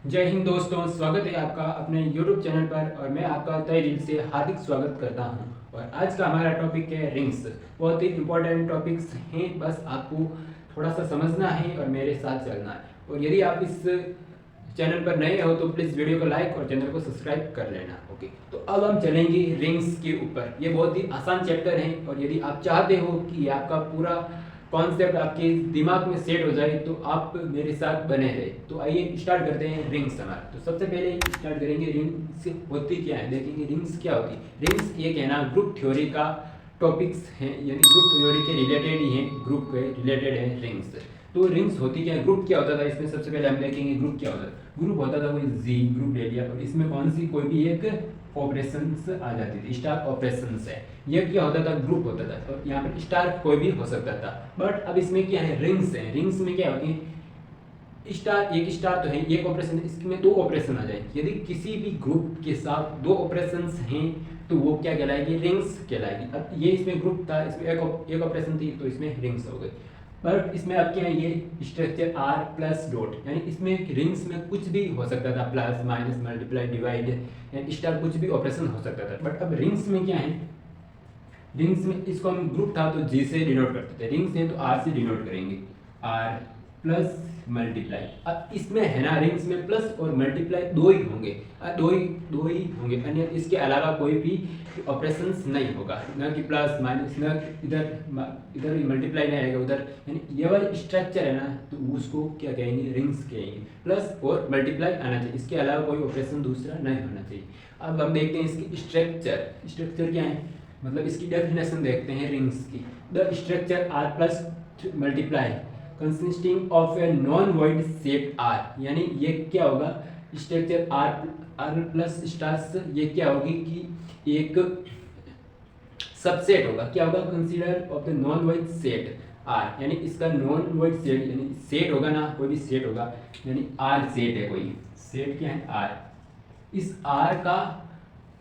जय हिंद दोस्तों, स्वागत है आपका अपने YouTube चैनल पर। और मैं आपका तहे दिल से हार्दिक स्वागत करता हूं। और आज का हमारा टॉपिक है रिंग्स। बहुत ही इंपॉर्टेंट टॉपिक्स हैं, बस आपको थोड़ा सा समझना है और मेरे साथ चलना है। और यदि आप इस चैनल पर नए हो तो प्लीज़ वीडियो को लाइक और चैनल को सब्सक्राइब कर लेना। ओके, तो अब हम चलेंगे रिंग्स के ऊपर। ये बहुत ही आसान चैप्टर है और यदि आप चाहते हो कि आपका पूरा कॉन्सेप्ट आपके दिमाग में सेट हो जाए तो आप मेरे साथ बने रहे। तो आइए स्टार्ट करते हैं रिंग्स हमारा। तो सबसे पहले स्टार्ट करेंगे रिंग्स होती क्या है, देखेंगे रिंग्स क्या होती है। रिंग्स एक है ना ग्रुप थ्योरी का टॉपिक्स हैं, यानी ग्रुप थ्योरी के रिलेटेड ही हैं, ग्रुप के रिलेटेड है रिंग्स। तो रिंग्स होती क्या है, ग्रुप क्या होता था, इसमें सबसे पहले हम देखेंगे ग्रुप क्या होता है। ग्रुप होता था कोई जी ग्रुप ले लिया और इसमें कौन सी कोई भी एक ऑपरेशंस आ जाती थी, स्टार ऑपरेशंस है। ये क्या होता था, ग्रुप होता था। और यहाँ पर स्टार कोई भी हो सकता था। बट अब इसमें क्या है, रिंग्स है। रिंग्स में क्या होती है, स्टार एक स्टार तो है, एक ऑपरेशन है, इसमें दो ऑपरेशन आ जाए। यदि किसी भी ग्रुप के साथ दो ऑपरेशंस हैं तो वो क्या कहलाएगी, रिंग्स कहलाएगी। अब ये इसमें ग्रुप था, इसमें एक ऑपरेशन थी तो इसमें रिंग्स हो गई। पर इसमें अब क्या है, ये स्ट्रक्चर आर प्लस डॉट, यानी इसमें रिंग्स में कुछ भी हो सकता था, प्लस माइनस मल्टीप्लाई डिवाइड या स्टार, कुछ भी ऑपरेशन हो सकता था। बट अब रिंग्स में क्या है, रिंग्स में इसको हम ग्रुप था तो जी से डिनोट करते थे, रिंग्स है तो आर से डिनोट करेंगे, आर प्लस मल्टीप्लाई। अब इसमें है ना, रिंग्स में प्लस और मल्टीप्लाई दो ही होंगे, दो ही होंगे, अन्य इसके अलावा कोई भी ऑपरेशंस नहीं होगा, न कि प्लस माइनस, न इधर इधर मल्टीप्लाई नहीं आएगा उधर। यानी ये वाला स्ट्रक्चर है ना, तो उसको क्या कहेंगे, रिंग्स कहेंगे। प्लस और मल्टीप्लाई आना चाहिए, इसके अलावा कोई ऑपरेशन दूसरा नहीं होना चाहिए। अब हम देखते हैं इसकी स्ट्रक्चर क्या है, मतलब इसकी डेफिनेशन देखते हैं रिंग्स की। The structure R plus multiply consisting of a non void set R, यानी ये क्या होगा, स्ट्रक्चर आर प्लस स्टार्स, ये क्या होगी कि एक सबसेट होगा। क्या होगा, consider of the non void set R, यानी इसका नॉन वॉइड सेट, यानी सेट होगा ना, कोई भी सेट होगा, यानी आर सेट है, कोई सेट क्या है, आर। इस आर का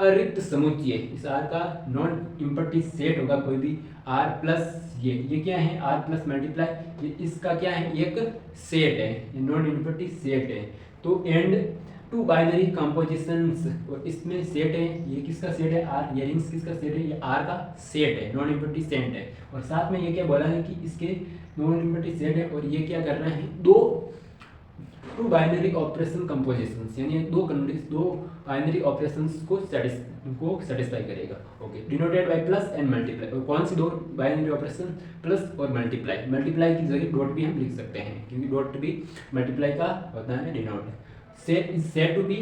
अरिक्त समुच्चय, इस आर का नॉन इम्पटी सेट होगा कोई भी आर प्लस ये क्या है, आर प्लस मल्टीप्लाई, ये इसका क्या है, एक सेट है, ये नॉन इम्पटी सेट है। तो एंड टू बाइनरी कंपोजिशंस, और इसमें सेट है, ये किसका सेट है, आर, ये रिंग्स किसका सेट है, ये आर का सेट है, नॉन इम्पटी सेट है। और साथ में ये क्या बोला है कि इसके नॉन इम्पटी सेट है, और ये क्या कर रहे हैं, दो टू बाइनरी ऑपरेशन कंपोजिशंस, यानी दो बाइनरी ऑपरेशंस को सेटिस्फाई करेगा। Okay, denoted by plus and multiply. और कौन सी दो बाइनरी ऑपरेशन, प्लस और मल्टीप्लाई। मल्टीप्लाई की जगह डॉट भी हम लिख सकते हैं, क्योंकि डॉट भी मल्टीप्लाई का होता है, denote. Set is said to be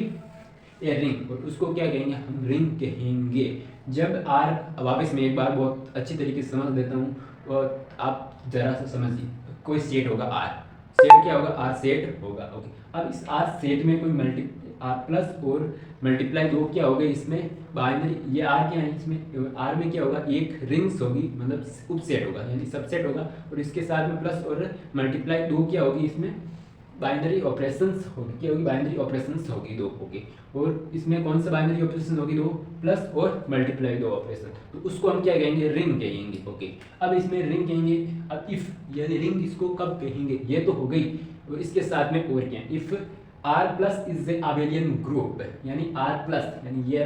a ring, और उसको क्या कहेंगे, हम रिंग कहेंगे। जब आर, वापस मैं एक बार बहुत अच्छी तरीके से समझ देता हूँ और आप जरा सा समझिए। कोई सेट होगा आर, सेट क्या होगा, आर सेट होगा। ओके, अब इस आर सेट में कोई आर प्लस और मल्टीप्लाई दो क्या हो गए, इसमें बाइनरी, ये आर क्या है, इसमें आर में क्या होगा, एक रिंग्स होगी, मतलब उपसेट होगा, यानी सबसेट होगा। और इसके साथ में प्लस और मल्टीप्लाई दो क्या होगी, इसमें बाइनरी ऑपरेशंस होगी, क्या होगी, बाइनरी ऑपरेशंस होगी दो। ओके, और इसमें कौन सा बाइनरी ऑपरेशन होगी, दो प्लस और मल्टीप्लाई दो ऑपरेशन, तो उसको हम क्या कहेंगे, रिंग कहेंगे। ओके, अब इसमें रिंग कहेंगे। अब इफ, यानी रिंग इसको कब कहेंगे, ये तो हो गई, और इसके साथ में और क्या, if R plus is a abelian group, यानी आर प्लस, यानी ये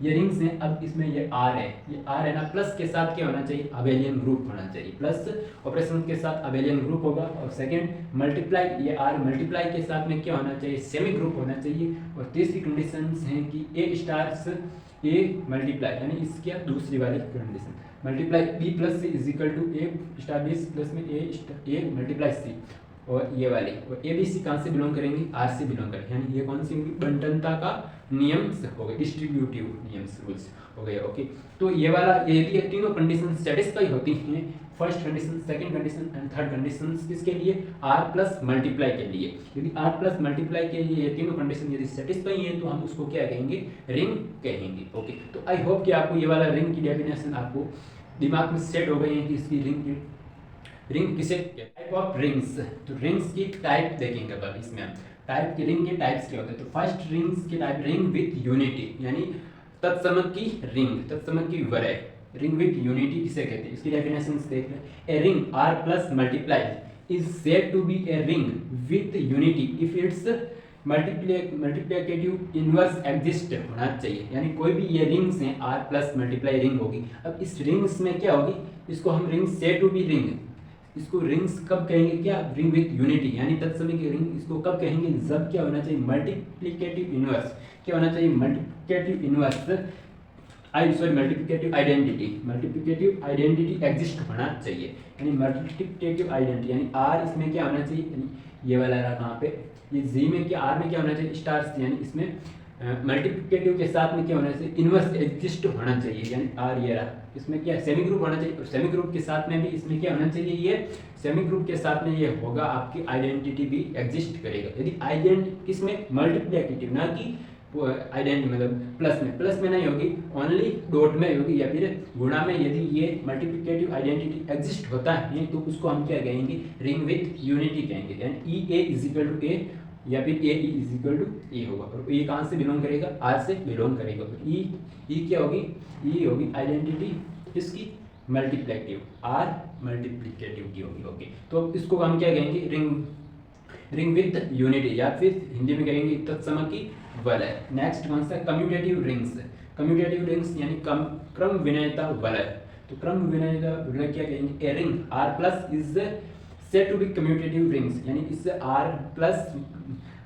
रिंग्स हैं, अब इसमें ये आर है, ये आर है ना, प्लस के साथ क्या होना चाहिए, अबेलियन ग्रुप होना चाहिए, प्लस ऑपरेशन के साथ अबेलियन ग्रुप होगा। और सेकंड मल्टीप्लाई, ये आर मल्टीप्लाई के साथ में क्या होना चाहिए, सेमी ग्रुप होना चाहिए। और तीसरी कंडीशन है कि ए स्टार्स ए मल्टीप्लाई, यानी इसकी दूसरी वाली condition, multiply B plus C is equal to A star B plus में ए मल्टीप्लाई सी। और ये वाली, और ए बी सी कहाँ से बिलोंग करेंगे, आर से बिलोंग करेंगे, यानी ये कौन सी बंटनता का नियम हो गए, डिस्ट्रीब्यूटिव नियम्स, रूल्स हो गए। ओके, तो ये वाला, ये तीनों कंडीशन सेटिस्फाई होती हैं, first condition, second condition and third condition, किसके लिए, आर प्लस मल्टीप्लाई के लिए। यदि आर प्लस मल्टीप्लाई के लिए ये तीनों कंडीशन यदि सेटिस्फाई हैं तो हम उसको क्या कहेंगे, रिंग कहेंगे। ओके, तो आई होप कि आपको ये वाला रिंग की डेफिनेशन आपको दिमाग में सेट हो गई है कि इसकी रिंग किसे, टाइप ऑफ रिंग्स। तो रिंग्स की टाइप देखेंगे अब इसमें हम, टाइप की रिंग के टाइप्स क्या होते हैं। तो फर्स्ट रिंग्स की टाइप, रिंग विथ यूनिटी, यानी तत्सम की रिंग, तत्सम की वलय, रिंग विथ यूनिटी किसे कहते हैं, इसकी डेफिनेशन देख लें। A ring R plus multiply is said to be a ring with unity if its multiplicative inverse exist होना चाहिए, यानी कोई भी ये रिंग्स हैं आर प्लस मल्टीप्लाई रिंग होगी। अब इस रिंग्स में क्या होगी, इसको हम रिंग से टू बी रिंग, इसको रिंग्स कब कहेंगे, क्या रिंग विथ यूनिटी, यानी तत्समय की रिंग इसको कब कहेंगे, जब क्या होना चाहिए मल्टीप्लिकेटिव इनवर्स, क्या होना चाहिए multiplicative inverse multiplicative identity exist होना चाहिए, यानी मल्टीप्लिकेटिव आइडेंटिटी, यानी आर इसमें क्या होना चाहिए, यानी ये वाला रहा कहाँ पे, ये जी में क्या आर में क्या होना चाहिए स्टार्स, यानी इसमें मल्टीप्लिकेटिव के साथ में क्या होना चाहिए इनवर्स एग्जिस्ट होना चाहिए, यानी आर ये रहा, इसमें क्या सेमी ग्रुप होना चाहिए, और सेमी ग्रुप के साथ में भी इसमें क्या होना चाहिए, ये सेमी ग्रुप के साथ में ये होगा, आपकी आइडेंटिटी भी एग्जिस्ट करेगा। यदि आइडेंटिटी किसमें मल्टीप्लिकेटिव, ना कि आइडेंटिटी मतलब प्लस में नहीं होगी, ओनली डॉट में होगी या फिर गुणा में, यदि ये मल्टीप्लिकेटिव आइडेंटिटी एग्जिस्ट होता है तो उसको हम क्या कहेंगे रिंग विथ यूनिटी कहेंगे, यानी ई ए इज इक्वल टू ए या फिर ए इज इक्वल टू ए होगा, और ये कहाँ से बिलोंग करेगा, आर से बिलोंग करेगा, तो ई क्या होगी, ई होगी आइडेंटिटी इसकी मल्टीप्लिकेटिव, आर मल्टीप्लिकेटिव की होगी। ओके, तो इसको हम क्या कहेंगे रिंग विथ यूनिटी, या फिर हिंदी में कहेंगे तत्सम की वलय। नेक्स्ट कौन सा कम्यूटेटिव रिंग्स यानी क्रम विनयता वलय, तो क्रम विनयता वलय क्या कहेंगे, a ring R plus is said to be commutative rings, यानी इससे R plus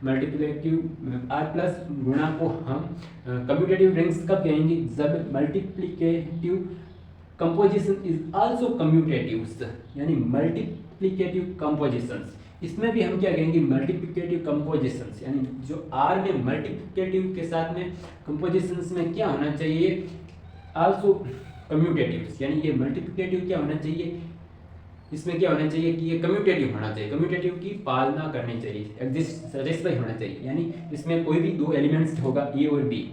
multiplicative R plus गुणा को हम कम्यूटेटिव रिंग्स कब कहेंगे, जब multiplicative composition is also commutatives, यानी मल्टीप्लिकेटिव कंपोजिशंस, इसमें भी हम क्या कहेंगे मल्टीप्लिकेटिव कंपोजिशंस, यानी जो आर में मल्टीप्लिकेटिव के साथ में कंपोजिशंस में क्या होना चाहिए आल्सो कम्यूटेटिव्स, यानी ये मल्टीप्लिकेटिव क्या होना चाहिए, इसमें क्या होना चाहिए कि ये कम्यूटेटिव होना चाहिए, कम्यूटेटिव की पालना करनी चाहिए, एग्जिस्ट सेटिस्फाई होना चाहिए, यानी इसमें कोई भी दो एलिमेंट्स होगा ए और बी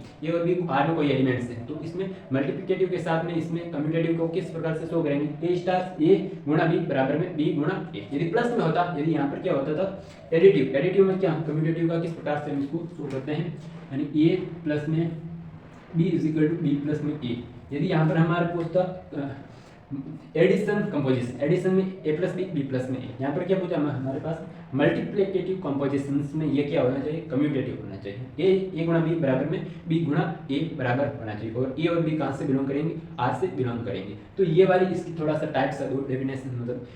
आर में कोई एलिमेंट्स हैं, तो इसमें मल्टीप्लिकेटिव के साथ में इसमें कम्यूटेटिव को किस प्रकार से शो करेंगे, ए स्टार ए गुणा बी बराबर में बी गुणा ए, यदि प्लस में होता, यदि यहाँ पर क्या होता था एडिटिव में क्या कम्यूटेटिव का किस प्रकार से हम इसको शो करते हैं, यानी ए प्लस में B is equal to B plus में ए, यदि यहाँ पर हमारे पूछता एडिशन में ए प्लस बी प्लस में ए, यहाँ पर क्या पूछा हमारे पास मल्टीप्लिकेटिव कंपोजिशंस में ये क्या होना चाहिए कम्यूटेटिव होना चाहिए, ए गुणा बी बराबर में बी गुणा ए बराबर होना चाहिए, और ए और बी कहाँ से बिलोंग करेंगे, आर से बिलोंग करेंगे। तो ये वाली इसकी थोड़ा सा टाइप्स है डेफिनेशन, मतलब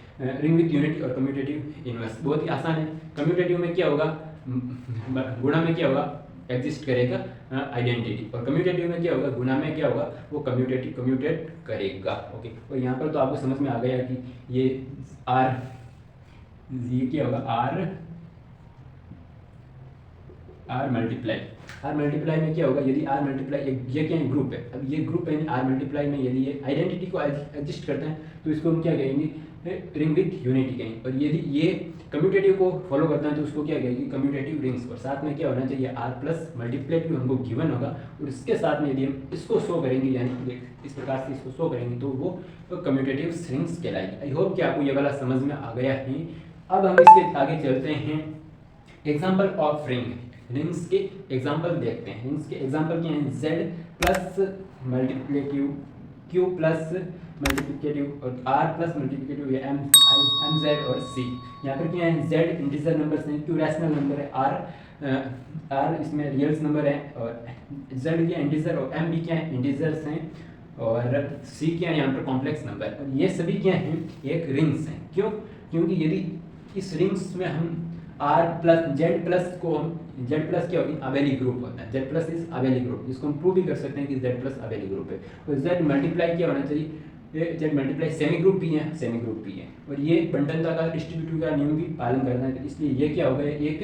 रिंग विथ यूनिटी और कम्यूटेटिव इनवर्स बहुत ही आसान है। कम्यूटेटिव में क्या होगा, गुणा में क्या होगा एग्जिस्ट करेगा आइडेंटिटी, और कम्यूटेटिव में क्या होगा गुणा में क्या होगा वो कम्यूटेट करेगा। ओके, और यहाँ पर तो आपको समझ में आ गया कि ये क्या होगा आर मल्टीप्लाई में क्या होगा, यदि आर मल्टीप्लाई ये क्या है ग्रुप है, अब ये ग्रुप है आर मल्टीप्लाई में यदि ये आइडेंटिटी को एग्जिस्ट करते हैं तो इसको हम क्या कहेंगे रिंग विथ यूनिटी कहेंगे, और यदि ये कम्यूटेटिव को फॉलो करता है तो उसको क्या कहेंगे कम्यूटेटिव रिंग्स, और साथ में क्या होना चाहिए आर प्लस मल्टीप्लिकेटिव हमको गिवन होगा, और इसके साथ में यदि हम इसको शो करेंगे यानी इस प्रकार से इसको शो करेंगे तो वो कम्यूटेटिव रिंग्स कहलाएगी। आई होप कि आपको ये वाला समझ में आ गया है। अब हम इसके आगे चलते हैं एग्जाम्पल ऑफ रिंग्स के एग्जाम्पल देखते हैं। रिंग्स के एग्जाम्पल क्या हैं, Z plus multiplicative Q plus multiplicative और R plus multiplicative M Z और सी। यहाँ पर क्या है जेड इंटीजर नंबर्स हैं, क्यू रैशनल नंबर है, आर इसमें रियल्स नंबर है, और जेड क्या इंटीजर और एम भी क्या है इंटीजर्स हैं, और सी क्या है यहाँ पर कॉम्प्लेक्स नंबर, और ये सभी क्या हैं एक रिंग्स हैं। क्यों, क्योंकि यदि इस रिंग्स में हम आर प्लस जेड प्लस को हम जेड प्लस क्या होगी अबेली ग्रुप होता है, जेड प्लस इज अबेली ग्रुप, इसको हम प्रूव भी कर सकते हैं कि जेड प्लस अबेली ग्रुप है, और जेड मल्टीप्लाई क्या होना चाहिए जेड मल्टीप्लाई सेमी ग्रुप भी है, और ये बंटनता का डिस्ट्रीब्यूटिव का नियम भी पालन करना है, तो इसलिए ये क्या हो गया एक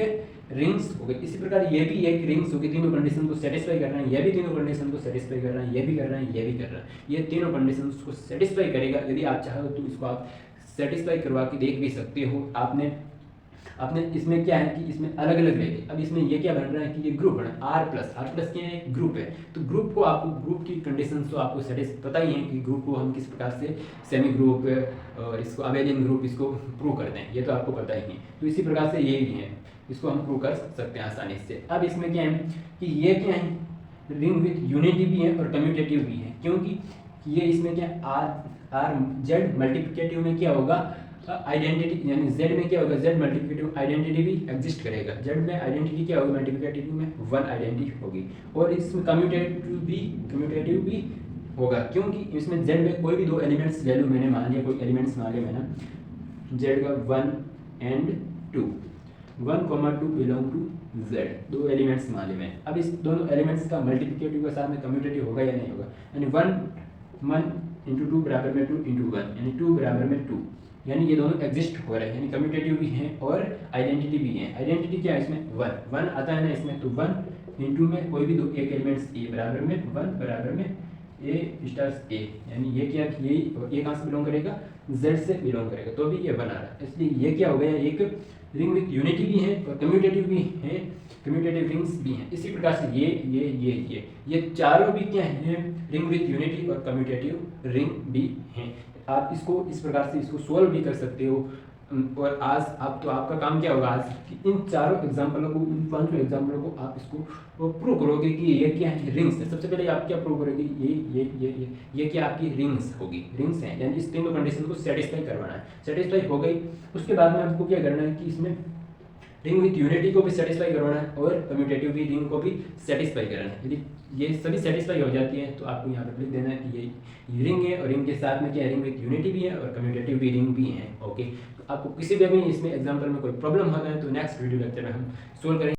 रिंग्स हो गई। इसी प्रकार ये भी एक रिंग्स होगी, तीनों कंडीशन को सेटिस्फाई कर रहा है, ये भी तीनों कंडीशन को सेटिस्फाई कर रहा है, ये भी कर रहा है, ये भी कर रहा है, ये तीनों कंडीशन को सेटिस्फाई करेगा। यदि आप चाहो तो इसको आप सेटिस्फाई करवा के देख भी सकते हो। आपने इसमें क्या है कि इसमें अलग अलग रहेगी। अब इसमें ये क्या बन रहा है कि ये ग्रुप बना आर प्लस क्या है ग्रुप है, तो ग्रुप को आपको ग्रुप की कंडीशंस तो आपको पता ही है कि ग्रुप को हम किस प्रकार से सेमी ग्रुप और इसको अबेलियन ग्रुप इसको प्रूव करते हैं, ये तो आपको पता ही है। तो इसी प्रकार से ये भी है, इसको हम प्रूव कर सकते हैं आसानी से। अब इसमें क्या है कि ये क्या है रिंग विथ यूनिटी भी है और कम्यूटेटिव भी है, क्योंकि ये इसमें क्या आर जेड मल्टीप्लिकेटिव में क्या होगा आइडेंटिटी यानी जेड में क्या होगा, जेड मल्टीप्लिकेटिव आइडेंटिटी भी एग्जिस्ट करेगा। जेड में आइडेंटिटी क्या होगी, मल्टीप्लिकेटिव में 1 आइडेंटिटी होगी। और इसमें कम्यूटेटिव भी होगा, क्योंकि इसमें जेड में कोई भी दो एलिमेंट्स ले लूँ मैंने, मान लिया कोई एलिमेंट्स मान लिया मैंने जेड का 1 एंड 2, 1,2 बिलोंग टू जेड, दो एलिमेंट्स मान लिए मैं। अब इस दोनों एलिमेंट्स का मल्टीप्लिकेटिव के साथ में कम्यूटेटिव होगा या नहीं होगा, यानी 1 इंटू 2 बराबर में 2 इंटू 1, यानी 2 बराबर में 2, यानी ये दोनों एग्जिस्ट हो रहे हैं, यानी कम्यूटेटिव भी हैं और आइडेंटिटी भी है। आइडेंटिटी क्या है इसमें, 1 आता है ना इसमें, तो 1 इंटू में कोई भी दो एक एलिमेंट्स ए बराबर में 1 बराबर में ए स्टार ए, यानी ये क्या, ये कहाँ से बिलोंग करेगा, जेड से बिलोंग करेगा, तो भी ये 1 आ रहा है। इसलिए ये क्या हो गया, एक रिंग विथ यूनिटी भी है और कम्यूटेटिव भी है, कम्यूटेटिव रिंग्स भी हैं। इसी प्रकार से ये चारों भी क्या हैं, रिंग विथ यूनिटी और कम्यूटेटिव रिंग भी हैं। आप इसको इस प्रकार से इसको सोल्व भी कर सकते हो। और आज आप तो आपका काम क्या होगा आज कि इन चारों एग्जाम्पलों को, इन 5 एग्जाम्पलों को आप इसको प्रूव करोगे कि ये क्या है, रिंग्स है। सबसे पहले आप क्या प्रूव करोगे, ये क्या आपकी रिंग्स होगी, रिंग्स हैं, यानी इस तीनों कंडीशन को सेटिस्फाई करवाना है। सेटिस्फाई हो गई, उसके बाद में आपको क्या करना है कि इसमें रिंग विथ यूनिटी को भी सेटिस्फाई करवाना है और कम्यूटेटिव भी रिंग को भी सेटिस्फाई कराना है। यदि ये सभी सेटिस्फाई हो जाती है तो आपको यहाँ पर लिख देना है कि ये रिंग है और रिंग के साथ में क्या है, रिंग विथ यूनिटी भी है और कम्यूटेटिव भी रिंग भी है। ओके, तो आपको किसी भी इसमें एग्जाम्पल में कोई प्रॉब्लम होता है तो नेक्स्ट वीडियो लेक्चर में हम सोल्व करेंगे।